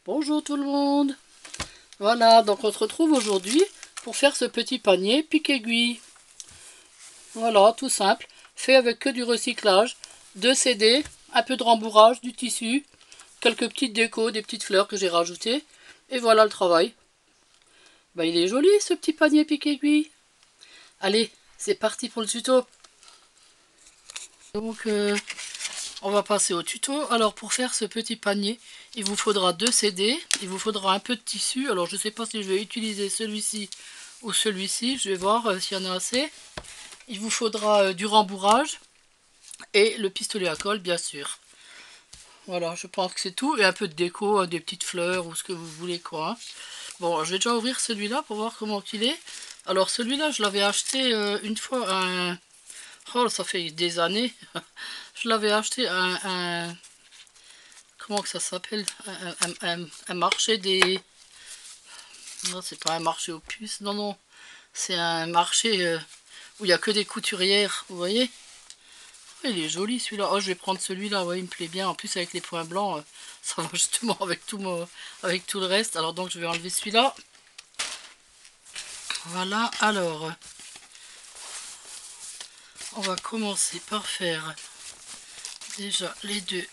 Bonjour tout le monde. Voilà, donc on se retrouve aujourd'hui pour faire ce petit panier pique-aiguille. Voilà, tout simple, fait avec que du recyclage, 2 CD, un peu de rembourrage, du tissu, quelques petites décos, des petites fleurs que j'ai rajoutées. Et voilà le travail. Ben, il est joli ce petit panier pique-aiguille. Allez, c'est parti pour le tuto. Donc, on va passer au tuto. Alors, pour faire ce petit panier, il vous faudra 2 CD, il vous faudra un peu de tissu. Alors, je ne sais pas si je vais utiliser celui-ci ou celui-ci. Je vais voir s'il y en a assez. Il vous faudra du rembourrage et le pistolet à colle, bien sûr. Voilà, je pense que c'est tout. Et un peu de déco, des petites fleurs ou ce que vous voulez, quoi. Bon, je vais déjà ouvrir celui-là pour voir comment il est. Alors, celui-là, je l'avais acheté une fois à un... Oh, ça fait des années. Je l'avais acheté à comment que ça s'appelle, un marché des... Non, c'est pas un marché aux puces, non, non. C'est un marché où il n'y a que des couturières, vous voyez. Il est joli celui-là. Oh, je vais prendre celui-là, ouais, il me plaît bien. En plus, avec les points blancs, ça va justement avec avec tout le reste. Alors, donc, je vais enlever celui-là. Voilà, alors, on va commencer par faire déjà les deux.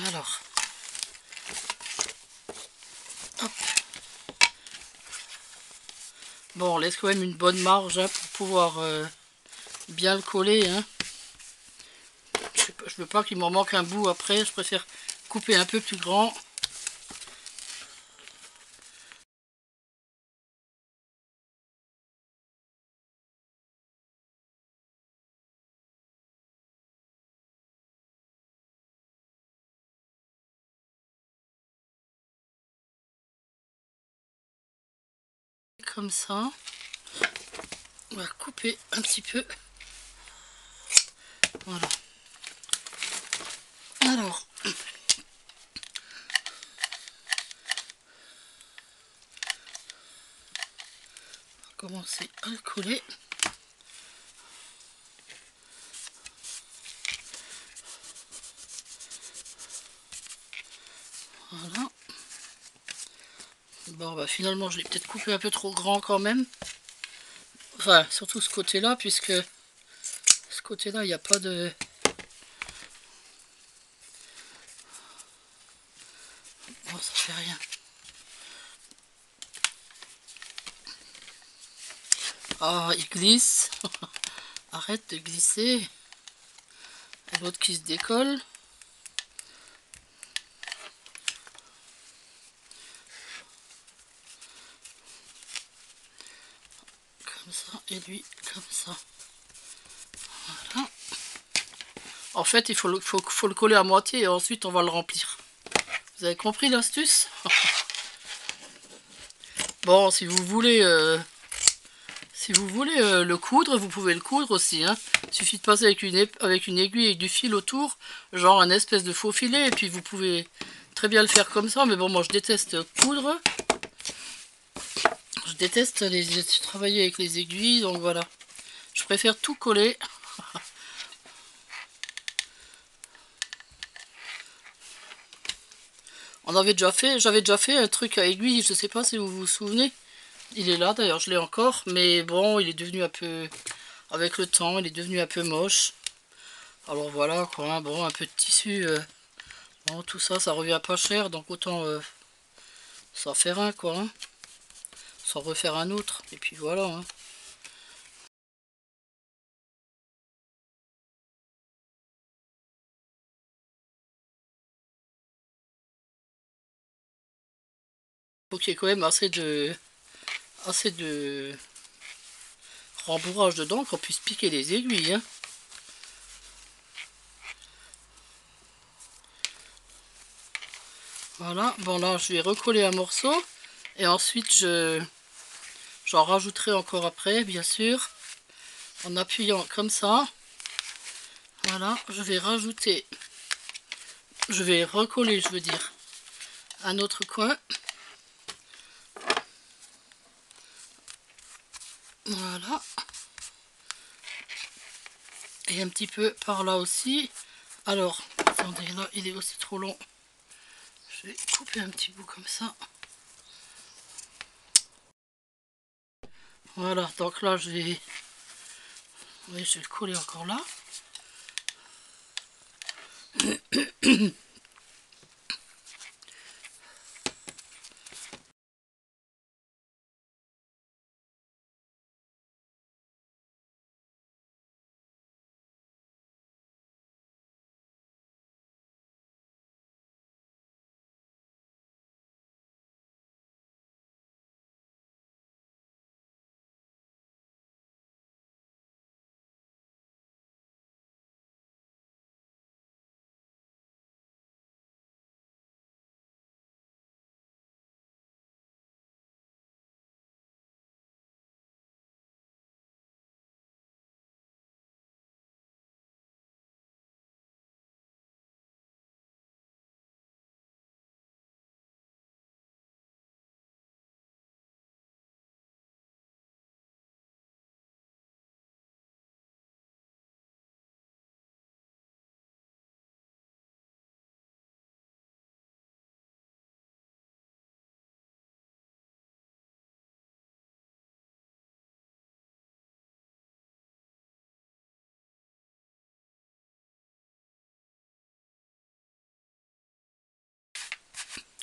Alors, hop. Bon, on laisse quand même une bonne marge hein, pour pouvoir bien le coller. Hein. Je veux pas qu'il m'en manque un bout après. Je préfère couper un peu plus grand. Comme ça. On va couper un petit peu. Voilà. Alors. On va commencer à le coller. Voilà. Bon, bah finalement, je l'ai peut-être coupé un peu trop grand quand même. Enfin, surtout ce côté-là, puisque ce côté-là, il n'y a pas de... Bon, ça fait rien. Ah, il glisse. Arrête de glisser. Et l'autre qui se décolle. Comme ça, et lui, comme ça. Voilà. En fait, il faut le coller à moitié et ensuite on va le remplir. Vous avez compris l'astuce? Bon, si vous voulez, le coudre, vous pouvez le coudre aussi. Hein. Il suffit de passer avec une aiguille et du fil autour, genre un espèce de faux filet, et puis vous pouvez très bien le faire comme ça. Mais bon, moi je déteste coudre. Je déteste travailler avec les aiguilles, donc voilà. Je préfère tout coller. J'avais déjà fait un truc à aiguille, je sais pas si vous vous souvenez. Il est là d'ailleurs, je l'ai encore, mais bon, il est devenu un peu, avec le temps, il est devenu un peu moche. Alors voilà quoi, hein, bon, un peu de tissu, bon, tout ça, ça revient pas cher, donc autant s'en faire un quoi, hein. S'en refaire un autre, et puis voilà. Hein. Faut qu'il y ait quand même assez de rembourrage dedans qu'on puisse piquer les aiguilles. Hein. Voilà, bon là je vais recoller un morceau et ensuite j'en rajouterai encore après bien sûr en appuyant comme ça. Voilà, je vais recoller je veux dire un autre coin. Voilà. Et un petit peu par là aussi. Alors, attendez, là il est aussi trop long. Je Je vais couper un petit bout comme ça. Voilà, donc là je vais... Oui, je vais le coller encore là.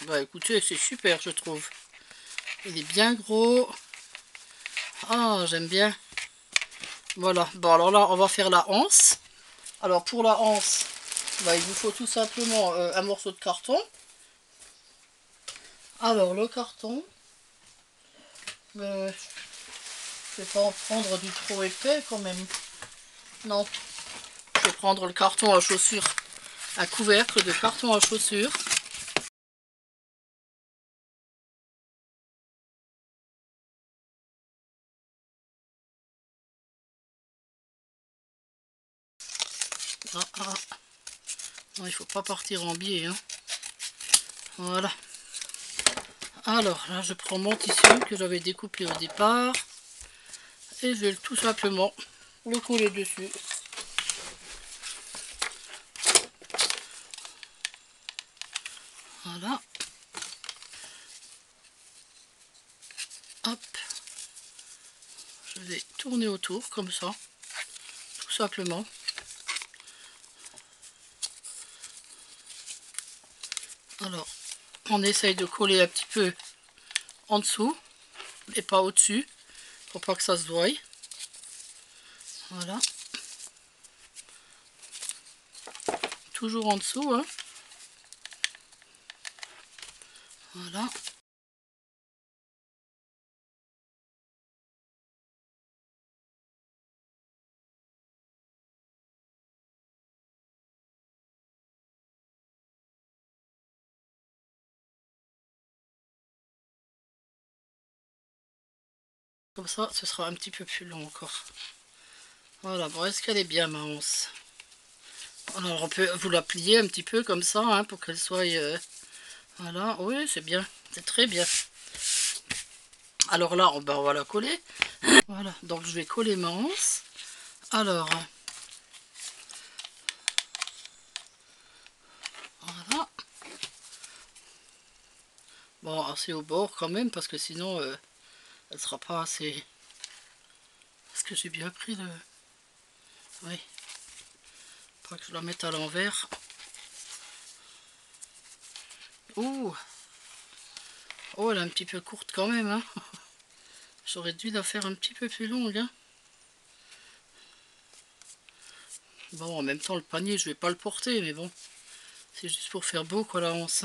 Bah écoutez, c'est super je trouve. Il est bien gros. Ah, j'aime bien. Voilà, bon alors là on va faire la anse. Alors pour la anse, bah, il vous faut tout simplement un morceau de carton. Alors le carton, je vais pas en prendre du trop épais quand même. Non, je vais prendre le carton à chaussures, un couvercle de carton à chaussures. Ah, ah. Non, il faut pas partir en biais, hein. Voilà. Alors là je prends mon tissu que j'avais découpé au départ et je vais tout simplement le coller dessus. Voilà. Hop. Je vais tourner autour comme ça, tout simplement. Alors, on essaye de coller un petit peu en dessous et pas au-dessus, pour pas que ça se voie. Voilà. Toujours en dessous, hein. Voilà. Comme ça, ce sera un petit peu plus long encore. Voilà, bon, est-ce qu'elle est bien ma anse? Alors, on peut vous la plier un petit peu comme ça, hein, pour qu'elle soit... voilà, oui, c'est bien, c'est très bien. Alors là, on va la coller. Voilà, donc je vais coller ma anse. Alors, voilà. Bon, assez au bord quand même, parce que sinon, elle sera pas assez... Est-ce que j'ai bien pris le... Oui. Pas que je la mette à l'envers. Ouh. Oh, elle est un petit peu courte quand même, hein. J'aurais dû la faire un petit peu plus longue, hein. Bon, en même temps, le panier, je vais pas le porter, mais bon. C'est juste pour faire beau, quoi, la hanse.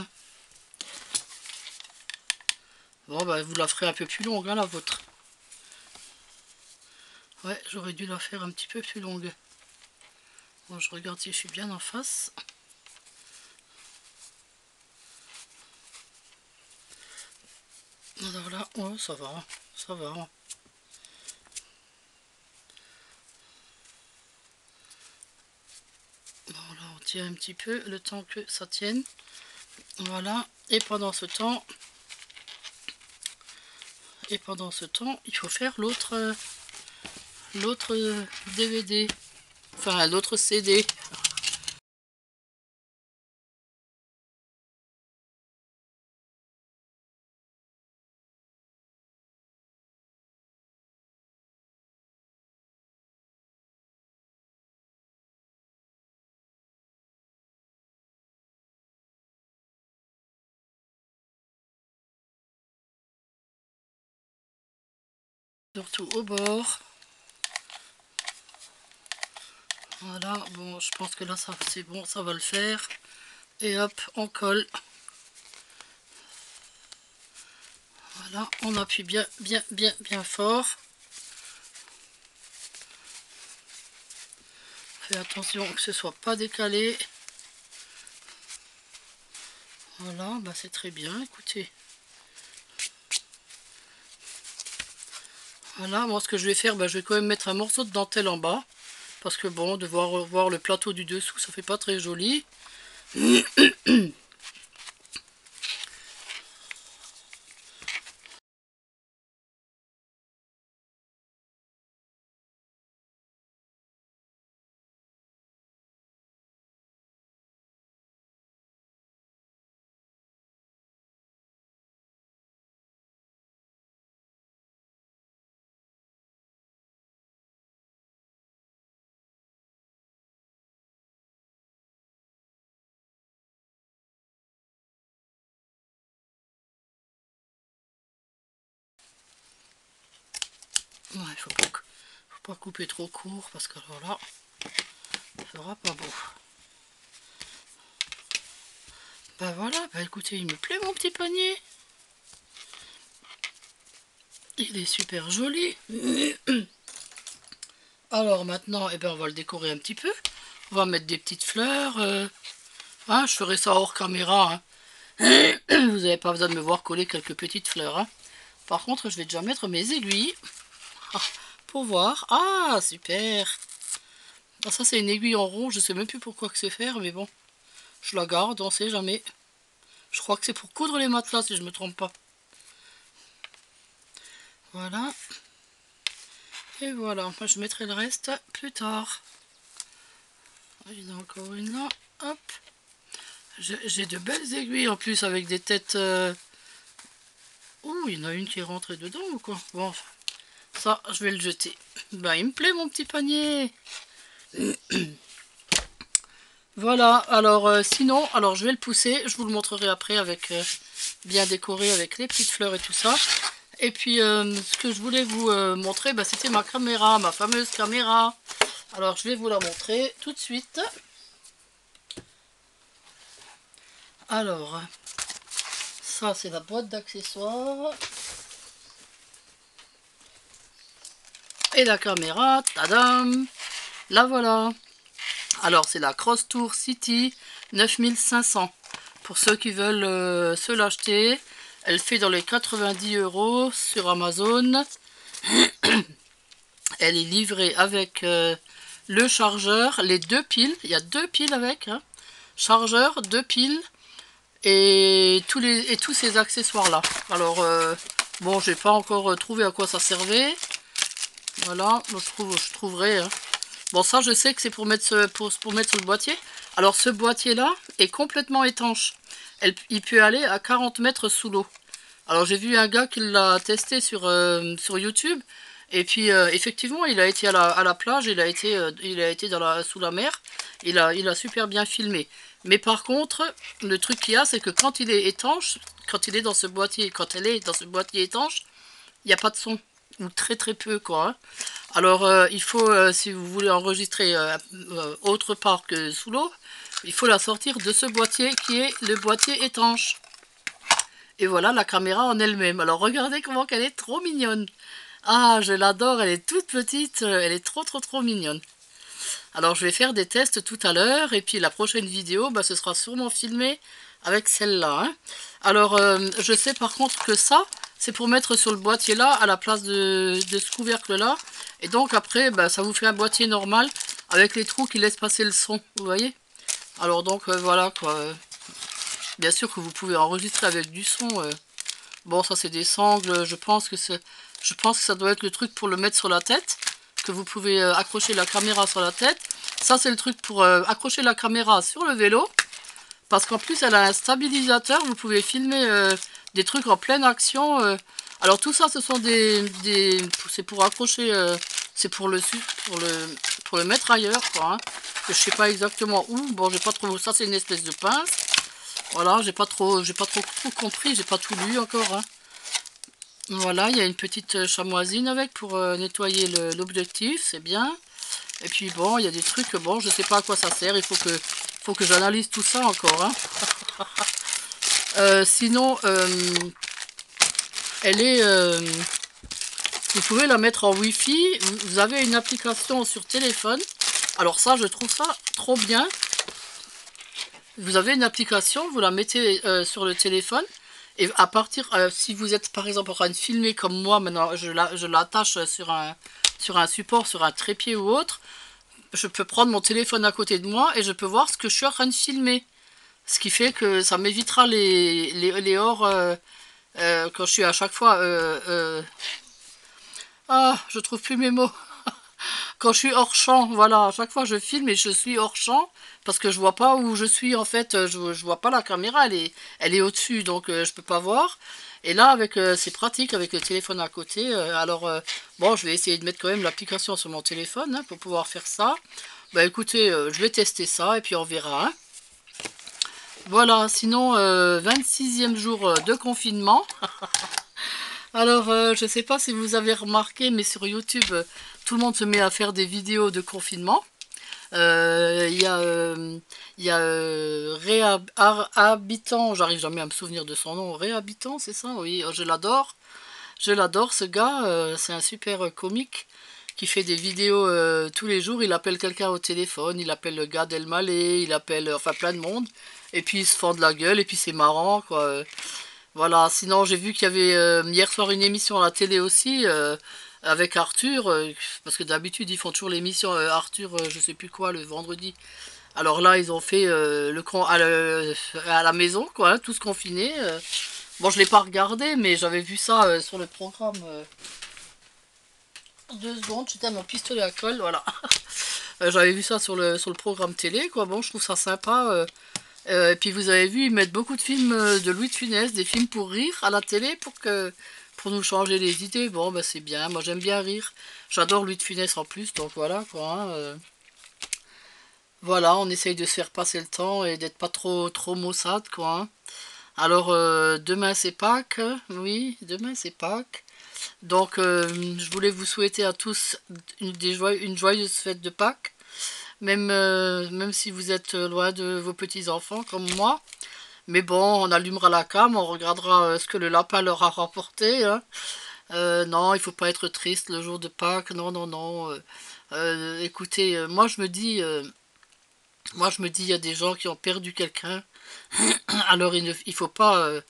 Bon, bah, vous la ferez un peu plus longue, hein, la vôtre. Ouais, j'aurais dû la faire un petit peu plus longue. Bon, je regarde si je suis bien en face. Alors là, ouais, ça va, ça va. Bon, là, on tient un petit peu le temps que ça tienne. Voilà, et pendant ce temps, il faut faire l'autre DVD, enfin l'autre CD. surtout au bord. Voilà, bon, je pense que là, ça c'est bon, ça va le faire. Et hop, on colle. Voilà, on appuie bien, bien, bien, bien fort. Fais attention que ce soit pas décalé. Voilà, bah c'est très bien, écoutez. Voilà, moi ce que je vais faire, bah, je vais quand même mettre un morceau de dentelle en bas. Parce que bon, de voir le plateau du dessous, ça fait pas très joli. Ouais, faut pas couper trop court parce que alors là, ça fera pas beau. Bah voilà, bah écoutez, il me plaît mon petit panier. Il est super joli. Alors maintenant, eh ben, on va le décorer un petit peu. On va mettre des petites fleurs. Hein, je ferai ça hors caméra. Hein. Vous n'avez pas besoin de me voir coller quelques petites fleurs. Hein. Par contre, je vais déjà mettre mes aiguilles. Pour voir. Ah, super. Ah, ça, c'est une aiguille en rond. Je sais même plus pourquoi que c'est faire, mais bon. Je la garde, on sait jamais. Je crois que c'est pour coudre les matelas, si je me trompe pas. Voilà. Et voilà. Moi, je mettrai le reste plus tard. Il y en a encore une là. Hop. J'ai de belles aiguilles en plus avec des têtes... Ouh, il y en a une qui est rentrée dedans ou quoi? Bon, ça, je vais le jeter. Ben, il me plaît mon petit panier. Voilà, alors sinon, alors je vais le pousser. Je vous le montrerai après avec bien décoré avec les petites fleurs et tout ça. Et puis, ce que je voulais vous montrer, bah, c'était ma caméra, ma fameuse caméra. Alors, je vais vous la montrer tout de suite. Alors, ça, c'est la boîte d'accessoires. Et la caméra, tadam! La voilà. Alors, c'est la Crosstour City 9500. Pour ceux qui veulent se l'acheter, elle fait dans les 90 € sur Amazon. Elle est livrée avec le chargeur, les deux piles. Il y a deux piles avec. Hein. Chargeur, deux piles et tous ces accessoires-là. Alors, bon, j'ai pas encore trouvé à quoi ça servait. Voilà, je trouverai. Hein. Bon, ça, je sais que c'est pour mettre, pour mettre sur le boîtier. Alors, ce boîtier-là est complètement étanche. Il peut aller à 40 mètres sous l'eau. Alors, j'ai vu un gars qui l'a testé sur YouTube. Et puis, effectivement, il a été à la plage, il a été sous la mer. Il a super bien filmé. Mais par contre, le truc qu'il y a, c'est que quand il est étanche, quand elle est dans ce boîtier étanche, il n'y a pas de son. Ou très très peu, quoi. Hein. Alors, il faut, si vous voulez enregistrer autre part que sous l'eau, il faut la sortir de ce boîtier qui est le boîtier étanche. Et voilà la caméra en elle-même. Alors, regardez comment qu'elle est trop mignonne. Ah, je l'adore, elle est toute petite, elle est trop trop trop mignonne. Alors, je vais faire des tests tout à l'heure, et puis la prochaine vidéo, bah, ce sera sûrement filmé avec celle-là. Hein. Alors, je sais par contre que ça, c'est pour mettre sur le boîtier là, à la place de ce couvercle-là. Et donc après, bah, ça vous fait un boîtier normal, avec les trous qui laissent passer le son, vous voyez. Alors donc, voilà, quoi. Bien sûr que vous pouvez enregistrer avec du son. Bon, ça c'est des sangles, je pense que ça doit être le truc pour le mettre sur la tête. Que vous pouvez accrocher la caméra sur la tête. Ça, c'est le truc pour accrocher la caméra sur le vélo. Parce qu'en plus, elle a un stabilisateur. Vous pouvez filmer des trucs en pleine action. Alors, tout ça, ce sont c'est pour accrocher... c'est pour le mettre ailleurs, quoi. Hein. Je sais pas exactement où. Bon, j'ai pas trop... Ça, c'est une espèce de pince. Voilà, j'ai pas trop compris. J'ai pas tout lu encore. Hein. Voilà, il y a une petite chamoisine avec pour nettoyer l'objectif, c'est bien. Et puis bon, il y a des trucs, bon, je sais pas à quoi ça sert, faut que j'analyse tout ça encore, hein. Sinon, elle est... vous pouvez la mettre en Wi-Fi, vous avez une application sur téléphone. Alors ça, je trouve ça trop bien. Vous avez une application, vous la mettez sur le téléphone. Et à partir, si vous êtes par exemple en train de filmer comme moi, maintenant je l'attache sur un support, sur un trépied ou autre, je peux prendre mon téléphone à côté de moi et je peux voir ce que je suis en train de filmer. Ce qui fait que ça m'évitera les hors quand je suis à chaque fois... ah, je trouve plus mes mots. Quand je suis hors champ, voilà, à chaque fois je filme et je suis hors champ parce que je vois pas où je suis en fait, je vois pas la caméra, elle est au-dessus donc je peux pas voir. Et là avec c'est pratique avec le téléphone à côté. Bon, je vais essayer de mettre quand même l'application sur mon téléphone hein, pour pouvoir faire ça. Bah écoutez, je vais tester ça et puis on verra. Hein. Voilà, sinon 26e jour de confinement. Alors, je sais pas si vous avez remarqué, mais sur YouTube, tout le monde se met à faire des vidéos de confinement. Il y a, Réhabitant, j'arrive jamais à me souvenir de son nom. Réhabitant, c'est ça? Oui, je l'adore. Je l'adore, ce gars. C'est un super comique qui fait des vidéos tous les jours. Il appelle quelqu'un au téléphone, il appelle le gars d'Elmaleh, il appelle enfin plein de monde. Et puis il se fend de la gueule, et puis c'est marrant, quoi. Voilà, sinon j'ai vu qu'il y avait hier soir une émission à la télé aussi avec Arthur, parce que d'habitude ils font toujours l'émission Arthur, je sais plus quoi, le vendredi. Alors là ils ont fait à la maison, quoi, hein, tous confinés. Bon, je l'ai pas regardé, mais j'avais vu ça sur le programme. 2 secondes, j'étais à mon pistolet à colle, voilà. J'avais vu ça sur le programme télé, quoi. Bon, je trouve ça sympa. Et puis vous avez vu, ils mettent beaucoup de films de Louis de Funès, des films pour rire à la télé pour nous changer les idées. Bon, bah c'est bien, moi j'aime bien rire. J'adore Louis de Funès en plus, donc voilà quoi. Hein, voilà, on essaye de se faire passer le temps et d'être pas trop maussade quoi. Hein. Alors demain c'est Pâques, oui, demain c'est Pâques. Donc je voulais vous souhaiter à tous une joyeuse fête de Pâques. Même si vous êtes loin de vos petits-enfants comme moi. Mais bon, on allumera la cam, on regardera ce que le lapin leur a rapporté. Hein. Non, il faut pas être triste le jour de Pâques. Non, non, non. Écoutez, moi je me dis, il y a des gens qui ont perdu quelqu'un. Alors il faut pas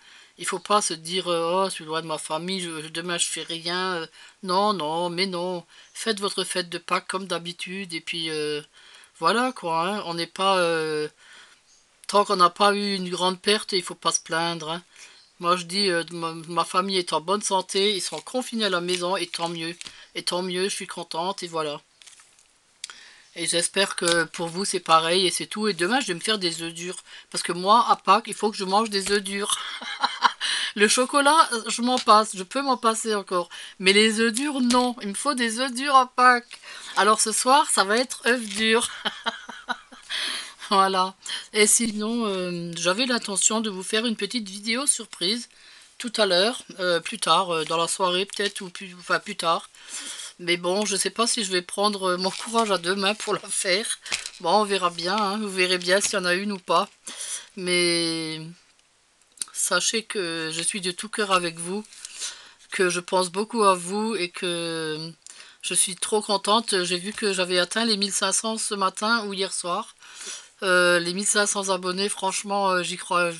se dire, oh, je suis loin de ma famille, demain je fais rien. Non, non, mais non. Faites votre fête de Pâques comme d'habitude. Et puis voilà quoi. Hein. On n'est pas tant qu'on n'a pas eu une grande perte, il faut pas se plaindre. Hein. Moi je dis, ma famille est en bonne santé, ils sont confinés à la maison et tant mieux. Et tant mieux, je suis contente et voilà. Et j'espère que pour vous c'est pareil et c'est tout. Et demain je vais me faire des œufs durs. Parce que moi, à Pâques, il faut que je mange des œufs durs. Le chocolat, je m'en passe, je peux m'en passer encore. Mais les œufs durs, non. Il me faut des œufs durs à Pâques. Alors ce soir, ça va être œufs durs. Voilà. Et sinon, j'avais l'intention de vous faire une petite vidéo surprise tout à l'heure, plus tard, dans la soirée peut-être, enfin plus tard. Mais bon, je sais pas si je vais prendre mon courage à deux mains pour la faire. Bon, on verra bien, hein, vous verrez bien s'il y en a une ou pas. Mais sachez que je suis de tout cœur avec vous, que je pense beaucoup à vous et que je suis trop contente. J'ai vu que j'avais atteint les 1500 ce matin ou hier soir. Les 1500 abonnés, franchement, j'y crois.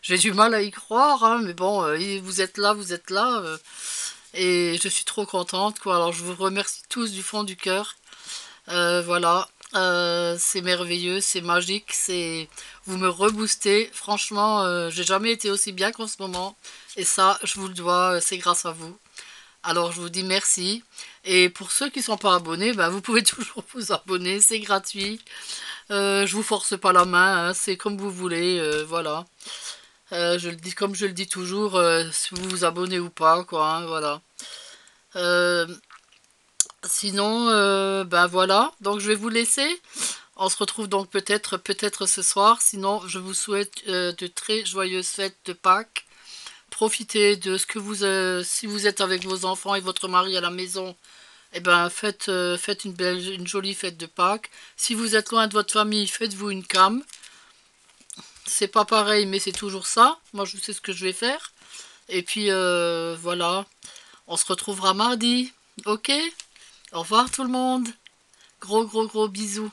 J'ai du mal à y croire, hein, mais bon, vous êtes là, vous êtes là. Et je suis trop contente, quoi. Alors, je vous remercie tous du fond du cœur. Voilà. C'est merveilleux, c'est magique, vous me reboostez. Franchement, j'ai jamais été aussi bien qu'en ce moment. Et ça, je vous le dois, c'est grâce à vous. Alors, je vous dis merci. Et pour ceux qui ne sont pas abonnés, ben, vous pouvez toujours vous abonner, c'est gratuit. Je vous force pas la main, hein, c'est comme vous voulez, voilà. Je le dis comme je le dis toujours, si vous vous abonnez ou pas, quoi, hein, voilà. Euh, Sinon, ben voilà, donc je vais vous laisser. On se retrouve donc peut-être ce soir. Sinon, je vous souhaite de très joyeuses fêtes de Pâques. profitez de ce que vous... si vous êtes avec vos enfants et votre mari à la maison, eh ben faites, faites une jolie fête de Pâques. Si vous êtes loin de votre famille, faites-vous une cam. C'est pas pareil, mais c'est toujours ça. Moi, je sais ce que je vais faire. Et puis, voilà. On se retrouvera mardi. Ok? Au revoir tout le monde. Gros, gros, gros bisous.